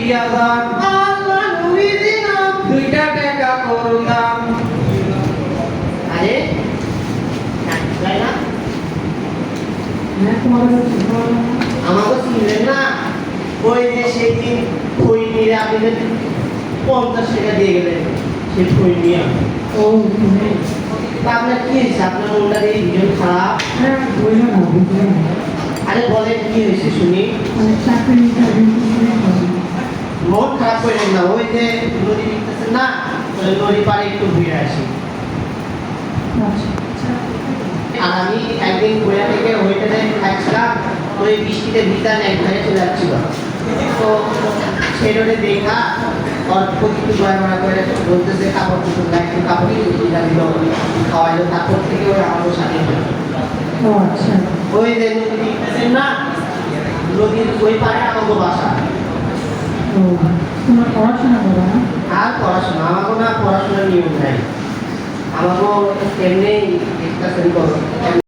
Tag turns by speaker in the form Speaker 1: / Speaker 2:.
Speaker 1: দিয়া যান
Speaker 2: আল্লাহ নবীজি নাম
Speaker 1: 2টা টাকা করলাম
Speaker 2: আরে তাই না আমাকে চিনলেন না ওই যে সেদিন খই নিয়ে আপনি যে 50 টাকা দিয়ে গেলেন সেই খই নিয়ে
Speaker 3: ও
Speaker 2: তা আপনার কি হয়েছে আপনার মনটা দিয়ে ভীষণ খারাপ
Speaker 3: হ্যাঁ বললো না বুঝলাম
Speaker 2: আরে বলেন কি হয়েছে শুনি
Speaker 3: অনেক চাকরি
Speaker 2: মন খারাপ করেন না ওই যে নদী দেখতেছেন না ওই নদী পাড়ে একটু ঘুরে আসি আর আমি একদিন ঘুরে থেকে ওইটাতে খাচ্ছিলাম ওই বৃষ্টিতে ভিতান এক ধারে চলে যাচ্ছিল তো সেই রোডে দেখা অল্প কিছু গয়না করে বলতেছে কাপড় চুপড় গায়ে একটু কাপড় দিল খাওয়াইলো তারপর থেকে ওই আমাদের সাথে
Speaker 3: ও আচ্ছা
Speaker 2: ওই যে নদী দেখতেছেন না নদীর ওই পাড়ে আমাকে বাসা
Speaker 3: ও তোমার পড়াশোনা করো না
Speaker 2: আর পড়াশোনা আমাকে না পড়াশোনার নিয়ম নাই আমাকেও এমনি ডিসকাশন করো